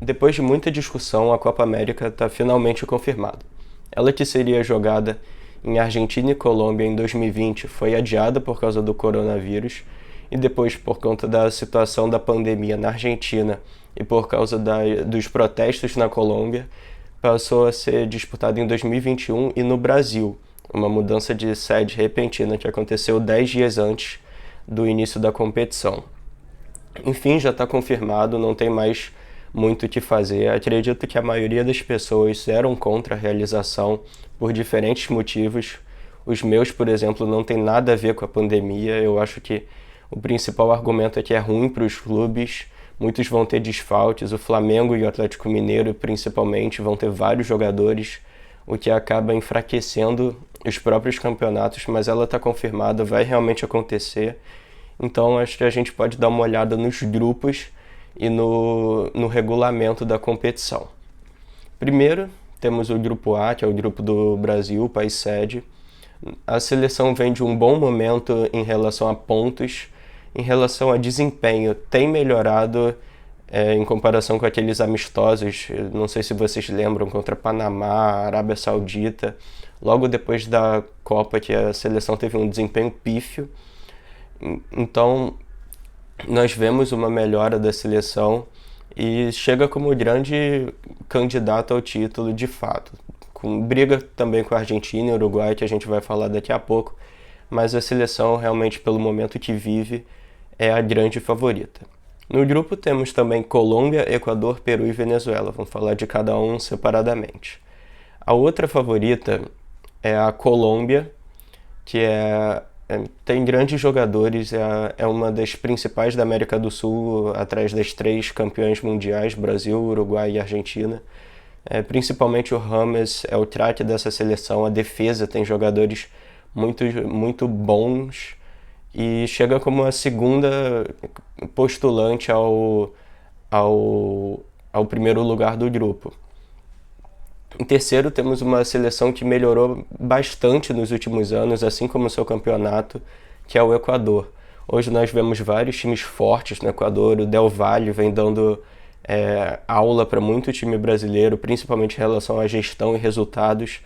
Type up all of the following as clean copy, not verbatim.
Depois de muita discussão, a Copa América está finalmente confirmada. Ela que seria jogada em Argentina e Colômbia em 2020 foi adiada por causa do coronavírus e depois, por conta da situação da pandemia na Argentina e por causa dos protestos na Colômbia, passou a ser disputada em 2021 e no Brasil, uma mudança de sede repentina que aconteceu 10 dias antes do início da competição. Enfim, já está confirmado, não tem mais muito o que fazer. Acredito que a maioria das pessoas eram contra a realização por diferentes motivos. Os meus, por exemplo, não tem nada a ver com a pandemia. Eu acho que o principal argumento é que é ruim para os clubes. Muitos vão ter desfalques. O Flamengo e o Atlético Mineiro, principalmente, vão ter vários jogadores, o que acaba enfraquecendo os próprios campeonatos. Mas ela está confirmada, vai realmente acontecer. Então acho que a gente pode dar uma olhada nos grupos e no regulamento da competição. Primeiro, temos o grupo A, que é o grupo do Brasil, país sede. A seleção vem de um bom momento em relação a pontos, em relação a desempenho, tem melhorado em comparação com aqueles amistosos, não sei se vocês lembram, contra Panamá, Arábia Saudita, logo depois da Copa que a seleção teve um desempenho pífio. Então, nós vemos uma melhora da seleção e chega como grande candidato ao título de fato. Briga também com a Argentina e o Uruguai, que a gente vai falar daqui a pouco, mas a seleção, realmente, pelo momento que vive, é a grande favorita. No grupo temos também Colômbia, Equador, Peru e Venezuela. Vamos falar de cada um separadamente. A outra favorita é a Colômbia, que tem grandes jogadores, é uma das principais da América do Sul, atrás das 3 campeões mundiais, Brasil, Uruguai e Argentina. Principalmente o James é o craque dessa seleção, a defesa tem jogadores muito, muito bons e chega como a segunda postulante ao primeiro lugar do grupo. Em terceiro, temos uma seleção que melhorou bastante nos últimos anos, assim como o seu campeonato, que é o Equador. Hoje nós vemos vários times fortes no Equador, o Del Valle vem dando aula para muito time brasileiro, principalmente em relação à gestão e resultados.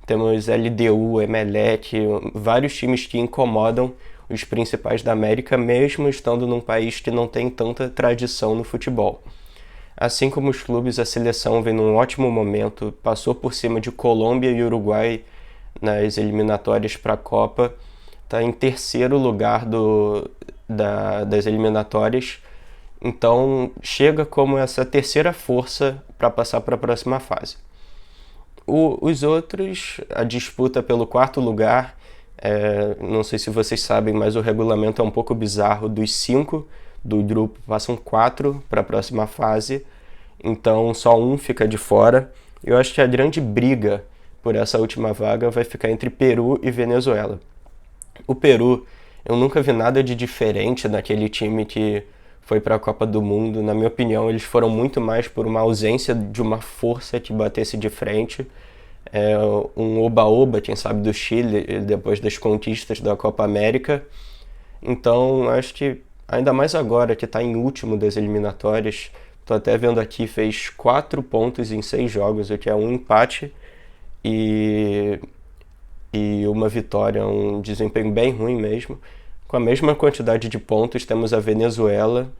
Temos LDU, Emelec, vários times que incomodam os principais da América, mesmo estando num país que não tem tanta tradição no futebol. Assim como os clubes, a seleção vem num ótimo momento, passou por cima de Colômbia e Uruguai nas eliminatórias para a Copa, está em terceiro lugar das eliminatórias, então chega como essa terceira força para passar para a próxima fase. Os outros, a disputa pelo quarto lugar, não sei se vocês sabem, mas o regulamento é um pouco bizarro. Dos 5 do grupo passam 4 para a próxima fase, então só um fica de fora. Eu acho que a grande briga por essa última vaga vai ficar entre Peru e Venezuela. O Peru, eu nunca vi nada de diferente daquele time que foi para a Copa do Mundo. Na minha opinião, eles foram muito mais por uma ausência de uma força que batesse de frente. Um oba-oba, quem sabe, do Chile, depois das conquistas da Copa América. Então, acho que, ainda mais agora que está em último das eliminatórias, estou até vendo aqui, fez 4 pontos em 6 jogos, o que é um empate e uma vitória, um desempenho bem ruim mesmo. Com a mesma quantidade de pontos, temos a Venezuela,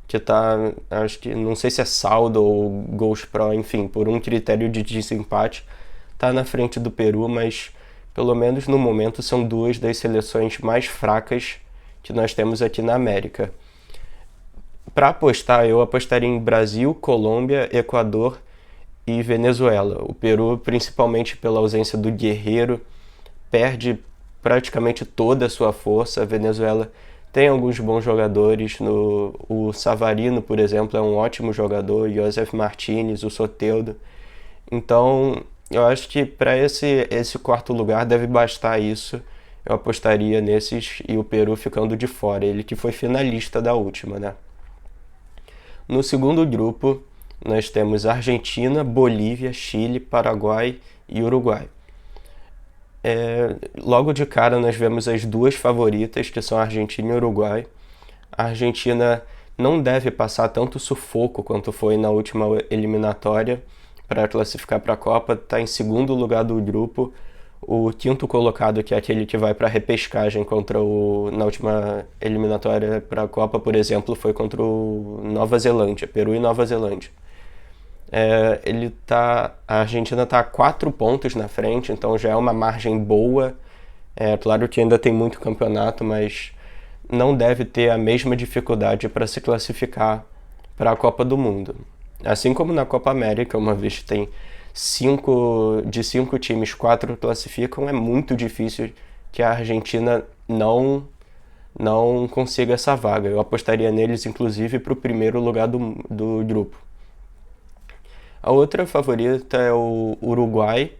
que está, acho que, não sei se é saldo ou gols pro, enfim, por um critério de desempate, está na frente do Peru, mas pelo menos no momento são 2 das seleções mais fracas que nós temos aqui na América. Para apostar, eu apostaria em Brasil, Colômbia, Equador e Venezuela. O Peru, principalmente pela ausência do Guerreiro, perde praticamente toda a sua força. A Venezuela tem alguns bons jogadores, o Savarino, por exemplo, é um ótimo jogador, Josef Martínez, o Soteldo. Então, eu acho que para esse quarto lugar deve bastar isso. Eu apostaria nesses e o Peru ficando de fora, ele que foi finalista da última, né? No segundo grupo, nós temos Argentina, Bolívia, Chile, Paraguai e Uruguai. Logo de cara nós vemos as 2 favoritas, que são a Argentina e o Uruguai. A Argentina não deve passar tanto sufoco quanto foi na última eliminatória para classificar para a Copa. Está em segundo lugar do grupo. O quinto colocado, que é aquele que vai para a repescagem na última eliminatória para a Copa, por exemplo, foi contra o Nova Zelândia, Peru e Nova Zelândia. A Argentina está a 4 pontos na frente, então já é uma margem boa. Claro que ainda tem muito campeonato, mas não deve ter a mesma dificuldade para se classificar para a Copa do Mundo. Assim como na Copa América, uma vez que tem 5 times, 4 classificam, é muito difícil que a Argentina não consiga essa vaga. Eu apostaria neles, inclusive, para o primeiro lugar do grupo. A outra favorita é o Uruguai.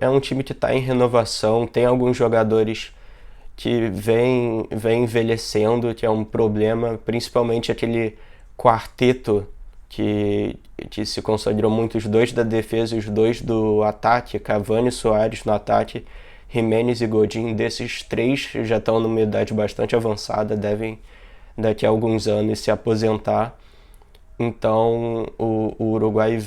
É um time que está em renovação, tem alguns jogadores que vem envelhecendo, que é um problema, principalmente aquele quarteto que se consagrou muito, os 2 da defesa e os 2 do ataque, Cavani e Suárez no ataque, Giménez e Godín. Desses 3 já estão numa idade bastante avançada, devem daqui a alguns anos se aposentar. Então o Uruguai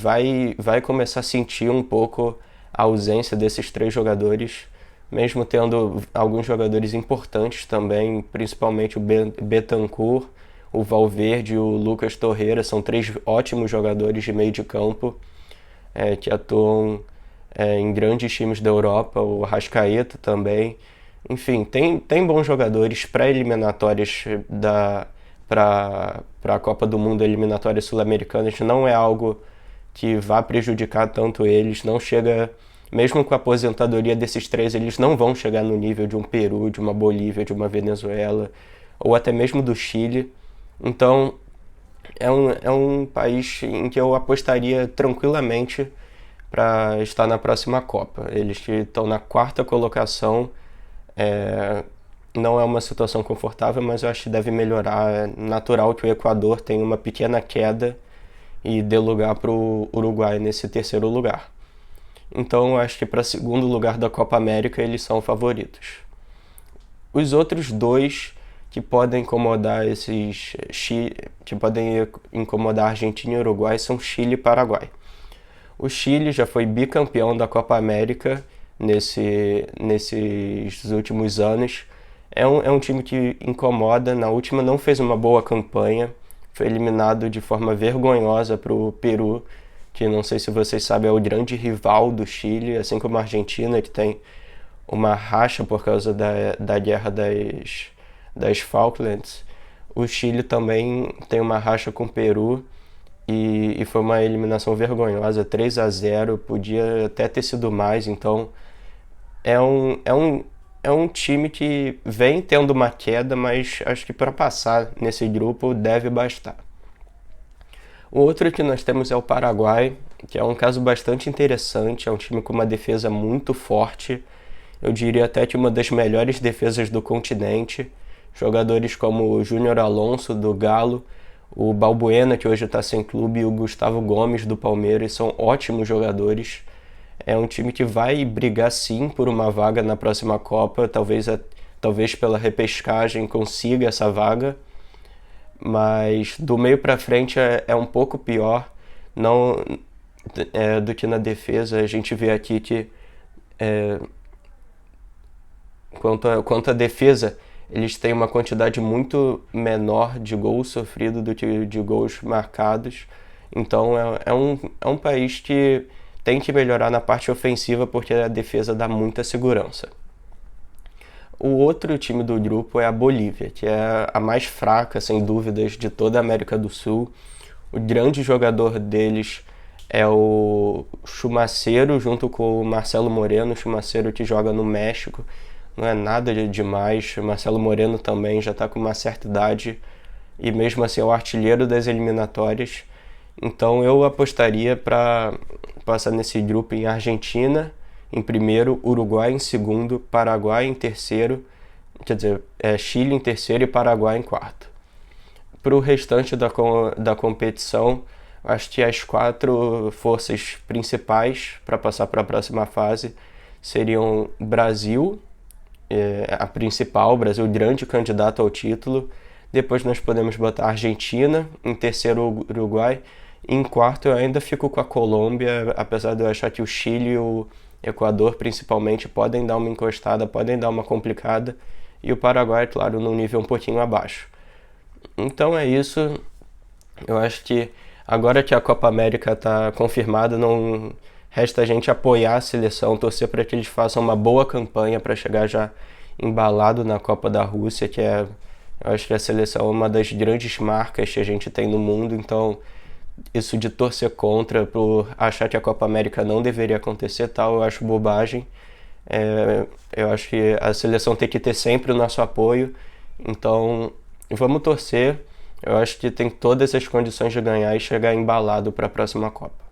vai começar a sentir um pouco a ausência desses 3 jogadores, mesmo tendo alguns jogadores importantes também, principalmente o Bentancur, o Valverde e o Lucas Torreira. São 3 ótimos jogadores de meio de campo que atuam em grandes times da Europa, o Arrascaeta também. Enfim, tem bons jogadores pré-eliminatórias para a Copa do Mundo, eliminatórias sul-americanas. Não é algo que vá prejudicar tanto eles, não chega, mesmo com a aposentadoria desses 3, eles não vão chegar no nível de um Peru, de uma Bolívia, de uma Venezuela, ou até mesmo do Chile. Então é um país em que eu apostaria tranquilamente para estar na próxima Copa. Eles que estão na 4ª colocação, não é uma situação confortável, mas eu acho que deve melhorar. É natural que o Equador tenha uma pequena queda e dê lugar para o Uruguai nesse 3º lugar. Então eu acho que para 2º lugar da Copa América eles são favoritos. Os outros 2 que podem incomodar a Argentina e o Uruguai são Chile e Paraguai. O Chile já foi bicampeão da Copa América nesses últimos anos. É um time que incomoda. Na última não fez uma boa campanha, foi eliminado de forma vergonhosa para o Peru, que não sei se vocês sabem é o grande rival do Chile, assim como a Argentina, que tem uma racha por causa da guerra das Falklands. O Chile também tem uma racha com o Peru e foi uma eliminação vergonhosa, 3-0, podia até ter sido mais. Então é um time que vem tendo uma queda, mas acho que para passar nesse grupo deve bastar. O outro que nós temos é o Paraguai, que é um caso bastante interessante. É um time com uma defesa muito forte, eu diria até que uma das melhores defesas do continente. Jogadores como o Júnior Alonso do Galo, o Balbuena, que hoje está sem clube, e o Gustavo Gomes do Palmeiras são ótimos jogadores. É um time que vai brigar sim por uma vaga na próxima Copa, talvez pela repescagem consiga essa vaga, mas do meio para frente é um pouco pior do que na defesa. A gente vê aqui que quanto à defesa, eles têm uma quantidade muito menor de gols sofridos do que de gols marcados. Então é um país que tem que melhorar na parte ofensiva, porque a defesa dá muita segurança. O outro time do grupo é a Bolívia, que é a mais fraca, sem dúvidas, de toda a América do Sul. O grande jogador deles é o Chumacero, junto com o Marcelo Moreno. O Chumacero que joga no México, não é nada de demais. O Marcelo Moreno também já está com uma certa idade e mesmo assim é o artilheiro das eliminatórias. Então eu apostaria para passar nesse grupo em Argentina em primeiro, Uruguai em segundo, Paraguai em terceiro, Chile em terceiro e Paraguai em quarto. Para o restante da competição, acho que as 4 forças principais para passar para a próxima fase seriam Brasil, a principal, Brasil grande candidato ao título. Depois nós podemos botar a Argentina, em terceiro o Uruguai, e em quarto eu ainda fico com a Colômbia, apesar de eu achar que o Chile e o Equador principalmente podem dar uma encostada, podem dar uma complicada, e o Paraguai, claro, num nível um pouquinho abaixo. Então é isso. Eu acho que agora que a Copa América está confirmada, não resta a gente apoiar a seleção, torcer para que eles façam uma boa campanha para chegar já embalado na Copa da Rússia, que é, eu acho que a seleção é uma das grandes marcas que a gente tem no mundo. Então isso de torcer contra, por achar que a Copa América não deveria acontecer tal, eu acho bobagem. Eu acho que a seleção tem que ter sempre o nosso apoio, então vamos torcer. Eu acho que tem todas as condições de ganhar e chegar embalado para a próxima Copa.